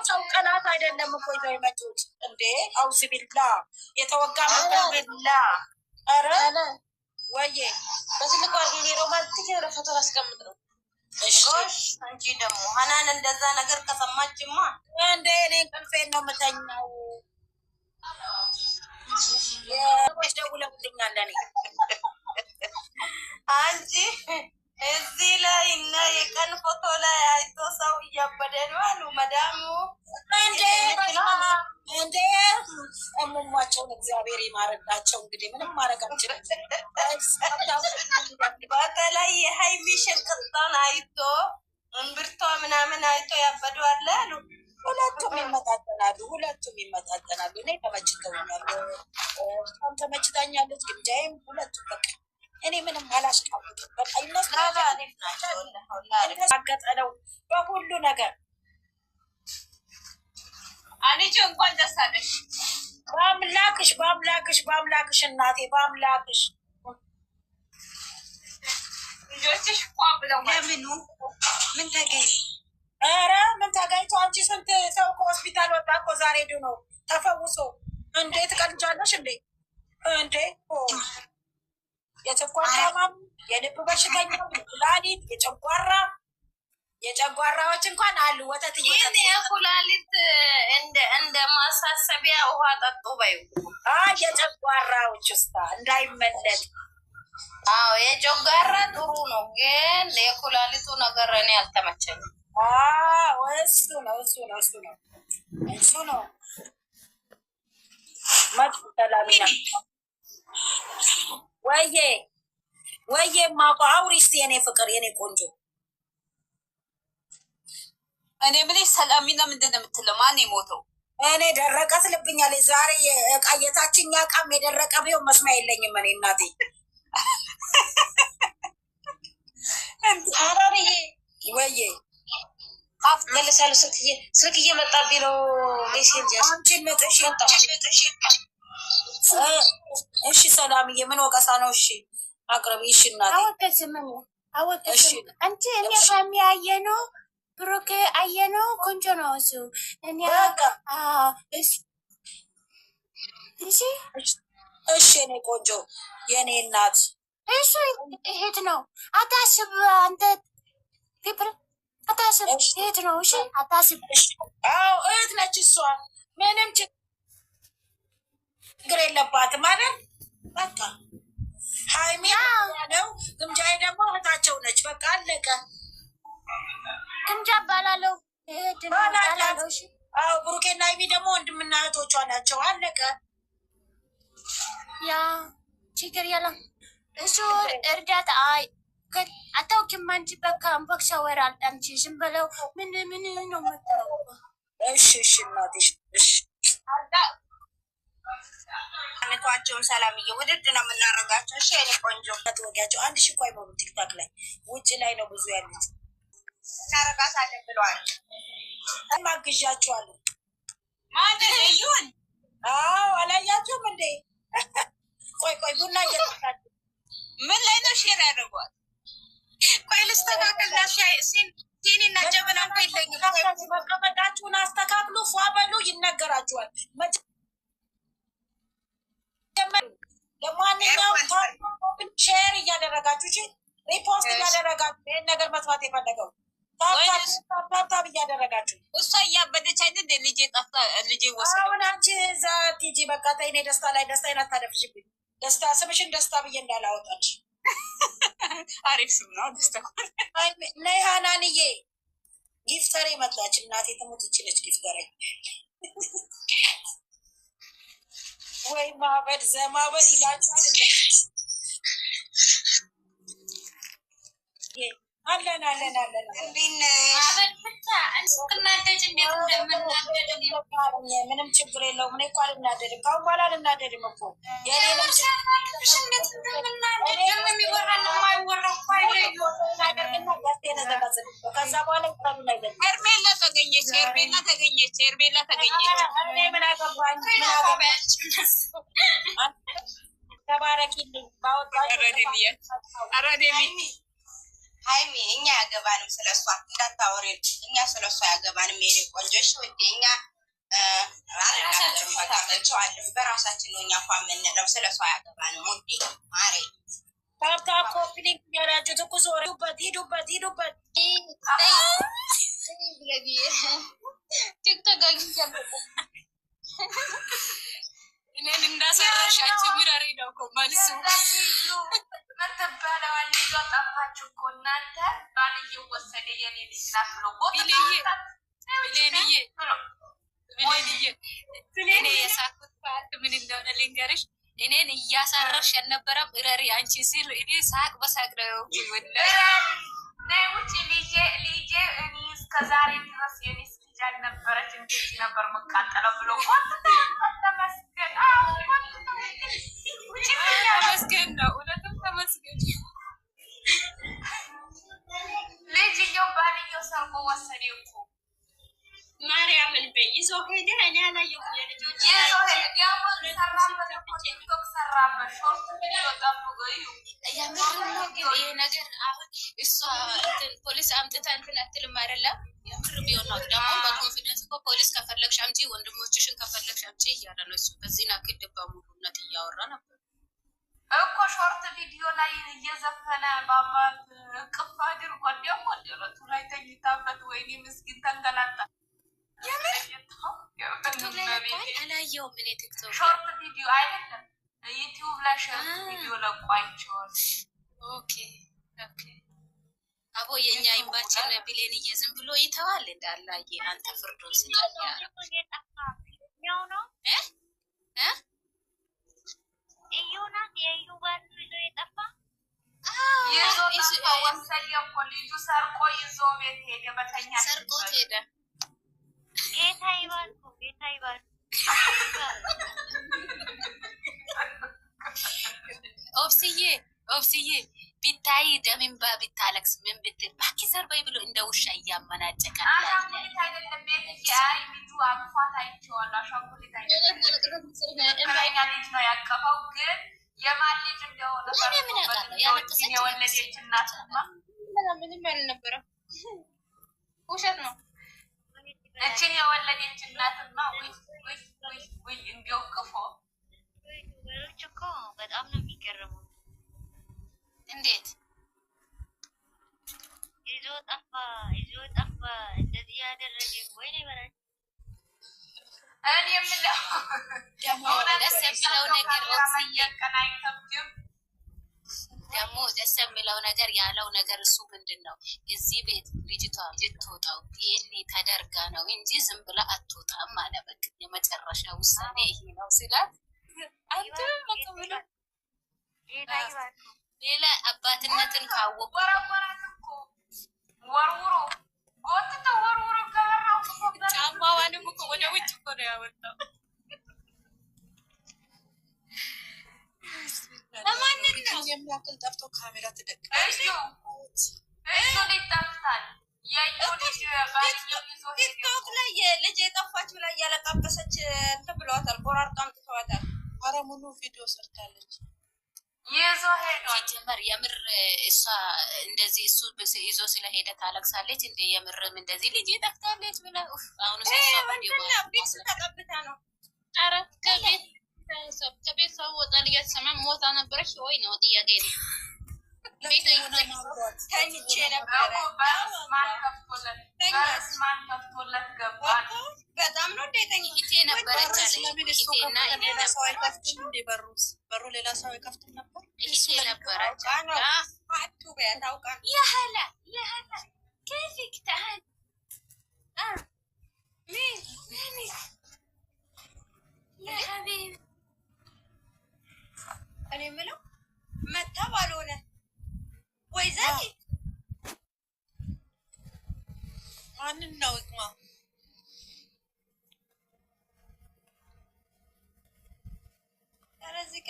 ሰው ቀናት አይደለም እኮ ይዘው የመጡት እንዴ! አውዝ ቢላ የተወጋ ብላ ኧረ ወይዬ በትልቁ አርጌ ሮማንቲክ የሆነ ፎቶ አስቀምጥ ነው። እሺ አንቺ ደግሞ ሀናን እንደዛ ነገር ከሰማችማ እንዴ እኔ እንቅልፌን ነው የምተኛው። ደውለውልኛል ለእኔ አንቺ እዚህ ላይ እና የቀን ፎቶ ላይ አይቶ ሰው እያበደ ነው አሉ መዳሙ። እንዴ እሙሟቸውን እግዚአብሔር ይማረዳቸው። እንግዲህ ምንም ማድረግ አንችልም። በተለይ የሀይሚ ሽንቅጣን አይቶ እምብርቷ ምናምን አይቶ ያበዱ አለ አሉ። ሁለቱም ይመጣጠናሉ። እኔ ተመችተውኛል፣ እሷም ተመችታኛለች። ግዳይም ሁለቱም በቃ እኔ ምንም አላስቃወጥም። በቃ ይመስላገጠለው በሁሉ ነገር። አንቺ እንኳን ደስ አለሽ። በአምላክሽ እናቴ በአምላክሽ ልጆችሽ እኮ ብለው ለምኑ ምን ተገኝ? ኧረ ምን ተገኝቶ? አንቺ ስንት ሰው ከሆስፒታል ወጣ እኮ ዛሬ ድኖ ተፈውሶ። እንዴ ትቀልጃለሽ እንዴ? የጨጓራ ማም የልብ በሽተኛ ኩላሊት የጨጓራዎች እንኳን አሉ። ወተት የኩላሊት እንደ ማሳሰቢያ ውሃ ጠጡ በዩ የጨጓራዎች ውስጥ እንዳይመለጥ። አዎ የጨጓራ ጥሩ ነው፣ ግን የኩላሊቱ ነገር እኔ አልተመቸኝም። እሱ ነው መጥፎ ሰላሚና ወይዬ ማቆ አውሪ እስኪ የኔ ፍቅር የኔ ቆንጆ። እኔ የምልሽ ሰላሚና ምንድን ነው የምትለው? ማን የሞተው? እኔ ደረቀ ትልብኛለች ዛሬ። እቃ የታችኛ እቃም የደረቀ ቢሆን መስሚያ የለኝም እኔ እናቴ። አረብዬ ወይዬ አፍ መልሳሉ። ስልክ እየመጣብኝ ነው። ሜሴንጀር አንቺን መጥሽ። እሺ ሰላምዬ ምን ወቀሳ ነው? እሺ አቅርቢ። እሺ እናቴ አወቀስም አንቺ እኔ ከሚያየ ነው ብሩክ አየ ነው ቆንጆ ነው እሱ። እኔ እሺ እኔ ቆንጆ የኔ እናት እሱ እህት ነው። አታስብ አንተ ፒፕል አታስብ፣ እህት ነው። እሺ አታስብ። አዎ እህት ነች እሷ። ምንም ችግር የለባትም አይደል? በቃ ሀይሚ ነው ግምጃዬ ደግሞ እህታቸው ነች። በቃ አለቀ። ግምጃ ባላለው አዎ ብሩኬና ሀይሚ ደግሞ ወንድምና እህቶቿ ናቸው። አለቀ። ያ ችግር የለም። እሱ እርዳታ አታውቂም አንቺ። በቃ አንበክሻ ወር አልጣንቺ ዝም በለው። ምን ነው መጣው? እሺ እናቴ እሺ። አንቷቸውን ሰላምዬ ውድድ ነው የምናረጋቸው። እሺ የኔ ቆንጆ ወጊያቸው 1000 እኮ አይሞሉም። ቲክታክ ላይ ውጭ ላይ ነው ብዙ ያሉት። እናረጋታለን ብለዋል። ማግዣቸዋለሁ። ማን ይሁን? አዎ አላያችሁም እንዴ? ቆይ ቡና እየጠጣች ምን ላይ ነው ሼር ያደርጓል? ቆይ ልስተካከልና ሲኒና ጀበና እኮ የለኝም። መቀመጣችሁን አስተካክሉ። ፏ በሉ። ይነገራችኋል። ለማንኛውም ሼር እያደረጋችሁ ሪፖስት እያደረጋችሁ ይህን ነገር መስማት የፈለገው ታብታብ እያደረጋችሁ እሷ እያበደች አይደል? ልጄ ጠፍታ ልጄ ወሰደ። አሁን አንቺ እዛ ቲጂ በቃ ተይ። እኔ ደስታ ላይ ደስታዬን አታደፍሽብኝ። ደስታ ስምሽን ደስታ ብዬ እንዳላወጣች። አሪፍ ስም ነው ደስታ። ነይ ሀናንዬ ጊፍተሬ መጣች። እናቴ ትሙት ይችለች ጊፍተሬ። ወይ ማበድ ዘማበድ ይላችኋል። አለን ምንም ችግር የለውም። እኔ እኮ አልናደድም። ካሁን በኋላ አልናደድም እኮ ከዛ በኋላ ሄርሜላ ተገኘች። ምን አገባኝ? ተባረኪልኝ ባወጣሽ ሃይሚ እኛ ያገባንም ስለሷ እንዳታወሪ እኛ ስለሷ ያገባንም የኔ ቆንጆሽ ወዴ እኛ በራሳችን ነው እኛ እንኳን የምንለው ስለሷ ያገባንም ወዴ ማሬ ታፕ ኮፕሊንግ ያራችሁ ትኩስ ወሬ ሂዱበት ቲክቶክ አግኝቻለሁ እኔን እንዳሰራሻችሁ ሚራሪ ነው እኮ መልሱ መተባለዋል ልጇ ጠፋች እኮ እናንተ ባልየው ወሰደ የኔ ልጅ ናት ብሎ እኔ የሳኩት ፓርት ምን እንደሆነ ልንገርሽ እኔን እያሳረርሽ አልነበረም እረሪ አንቺ ሲል እኔ ሳቅ በሳቅ ነው ውጭ ልጄ እኔ እስከዛሬ ድረስ የኔ ልጅ አልነበረች እንዴት ነበር መቃጠለው ብሎ ተመስገን ነው እውነትም ተመስገን ልጅየው ባልየው ሰርቆ ወሰደ እኮ ማርያምን በይ ይዞ ሄደ እኔ አላየሁም የልጆች ይዞ ሄደ ያው ሰራበት ቲክቶክ ሰራበት ሾርት ቪዲዮ ጠብቆ ይሄ ነገር አሁን እሷ ፖሊስ አምጥታ እንትን አትልም አይደለም የምር ቢሆን ነው ደግሞ በኮንፊደንስ እኮ ፖሊስ ከፈለግሽ አምጪ ወንድሞችሽን ከፈለግሽ አምጪ እያለ ነው እሱ በዚህ ናክል በሙሉነት እያወራ ነበር እኮ ሾርት ቪዲዮ ላይ እየዘፈነ ባባት ቅፍ አድርጎ ደግሞ ደረቱ ላይ ተኝታበት ወይኔ ምስኪን ተንገላታ አላየሁም እኔ ቲክቶክ ሾርት ቪዲዮ አይደለም ዩቲዩብ ላይ ሾርት ቪዲዮ ለቋይቸዋል ኦኬ አቦ የኛ ይባችን ቢሌን እየዝም ብሎ ይተዋል እንዳላየ አንተ ፍርዶን ስጣያ ነው ነው እዩናት የዩባን ልጅ የጠፋ ይዞ ወሰደ እኮ ልጁ ሰርቆ ይዞ ቤት ሄደ በተኛ ሰርቆት ሄደ ጌታ ይባል ኦብስዬ ቢታይ ደምንባ ቢታለቅስ ምን ብትል ባኪ ዘርበይ ብሎ እንደ ውሻ እያመናጨቀ አሻንጉሊት አይደለም ቤት አይ ልጁ አቅፏት አይቼዋለሁ አሻንጉሊት አይደለም ልጅ ነው ያቀፈው ግን የማን ልጅ እንደሆነ የወለደች እናትማ ምንም አልነበረም ውሸት ነው እችን የወለደች እናትማ ውይ እንዲያው ክፉ ወይሮች እኮ በጣም ነው የሚገርመው እንዴት ይዞ ጠፋ እንደዚህ ያደረገ ወይ ይበራል እኔ የምለው ደስ የሚለው ነገር ደግሞ ደስ የሚለው ነገር ያለው ነገር እሱ ምንድን ነው እዚህ ቤት ልጅቷ ልትወጣው ይሄኔ ተደርጋ ነው እንጂ ዝም ብላ አትወጣም አለ በቃ የመጨረሻ ውሳኔ ይሄ ነው ሲላት አንተ መቀበል ሌላ አባትነትን ካወቁ ወርውሮ ጎትተው ወርውሮ ከበራው ጫማዋንም እኮ ወደ ውጭ እኮ ነው ያወጣው ለማንን ነው የሚያክል ጠፍቶ ካሜራ ተደቀ እሱ ሊጠፍታል ቲክቶክ ላይ ልጅ የጠፋችው ላይ እያለቃቀሰች እንትን ብለዋታል ቆራርጦ አምጥተዋታል ኧረ ሙሉ ቪዲዮ ሰርታለች ይዞ ሄዷል ጀመር የምር እሷ እንደዚህ እሱ ይዞ ስለሄደ ታለቅሳለች እንደ የምርም እንደዚህ ልጅ ጠፍታለች ብላ አሁን ተቀብታ ነው ኧረ ከቤት ሰው ወጣ ልያሰማ ሞታ ነበረች ወይ ነው ጥያቄ ነው ተኝቼ ነበረ በስማን ከፍቶለት ገባ በጣም ነው ተኝቼ ነበረች አለኝና በሩ ሌላ ሰው አይከፍትም ነበር ይሄ ነበረች ያህላ كيفك تعال مين يا حبيبي እኔ የምለው መጣ ባልሆነ ወይ ዘኪ ማንን ነው እማ ታረዚጋ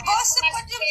ቦስ ቆድም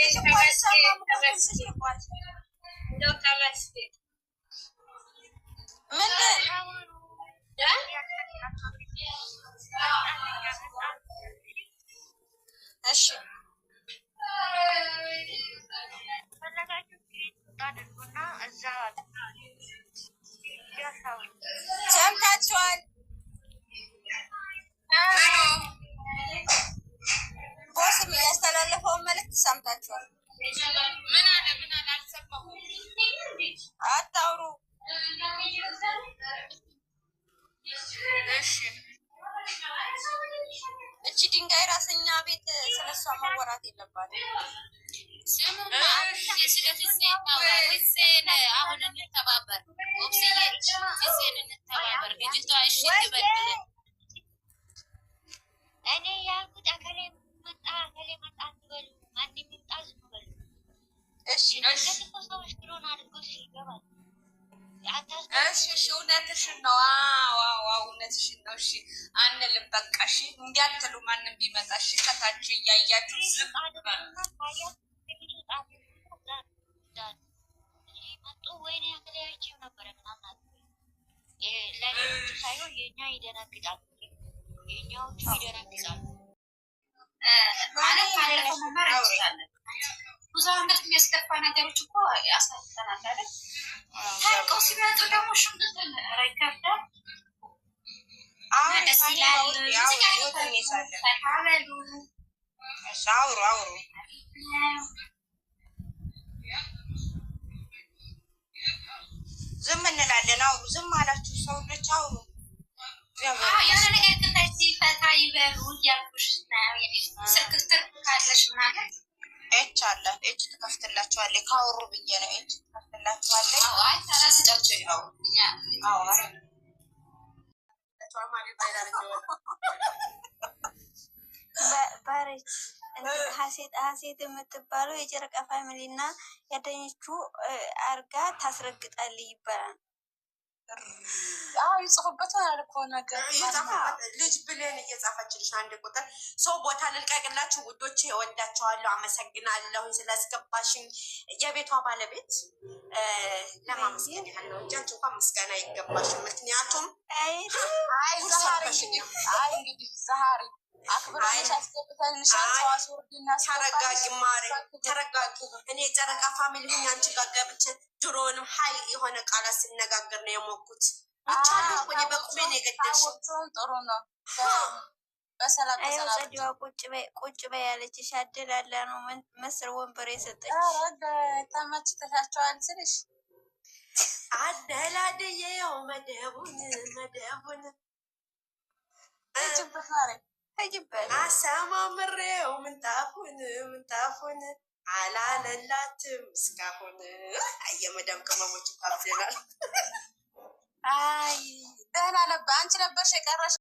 እውነትሽን ነው። እውነትሽን ነው። እሺ አንልም በቃ እሺ። እንዲያትሉ ማንም ቢመጣ እሺ፣ ከታች እያያችሁ ዝም መጡ። ወይኔ ያገለያቸው ነበረ ምናምን ለሌሎቹ ሳይሆን የእኛ ይደነግጣሉ። የእኛዎቹ ይደነግጣሉ። ማለት ካለፈው መማር እንችላለን። ብዙ አመት የሚያስከፋ ነገሮች እኮ ያሳልፈናል አይደል? ታርቀው ሲመጡ ደግሞ ሽምጥትን ይከብዳል። ደስ ይላል። አውሩ ዝም እንላለን። አውሩ ዝም አላችሁ ሰዎች አውሩ። የሆነ ነገር ከታች ፈታ ይበሉ እያልኩሽ ስልክ ትርፍ ካለሽ ምናምን ኤች አለ ኤች ትከፍትላችኋለች። ካወሩ ብዬ ነው ኤች ትከፍትላችኋለች። አይ ተራስጫቸው ያው ባረች ሀሴት የምትባለው የጨረቃ ፋሚሊ እና ያደኞቹ አርጋ ታስረግጣል ይባላል። ይጽፉበታል እኮ ነገር ልጅ ብለን እየጻፈችልሽ አንድ ቁጥር ሰው ቦታ ልልቀቅላችሁ ውዶቼ፣ እወዳቸዋለሁ፣ አመሰግናለሁ ስላስገባሽኝ። የቤቷ ባለቤት ለማመስገን ያህል ነው እንጂ አንቺ እንኳን ምስጋና አይገባሽም። ምክንያቱም እንግዲህ ዛሬ አክብረሽ አስገብተንሻል። ተረጋጊ ማሬ ተረጋጊ። እኔ ጨረቃ ፋሚሊ ሁኝ አንቺ ጋር ገብቼ ድሮንም ሀይ የሆነ ቃላት ስነጋገር ነው የሞኩት። ይቻሉ እኔ በቁሜ ነው የገደልሽ። ጥሩ ነው። በሰላም ጸዲዋ ቁጭ በይ ያለችሽ አደላላ ነው መስር ወንበር የሰጠች ተመችተሻቸዋል ስልሽ አደላድዬው መደቡን ጅበት አሰማምሬው ምንጣፉን አላለላትም እስካሁን። የመዳም ቅመሞች ታፍደናል። አይ ደህና ነበር። አንቺ ነበርሽ የቀረሽ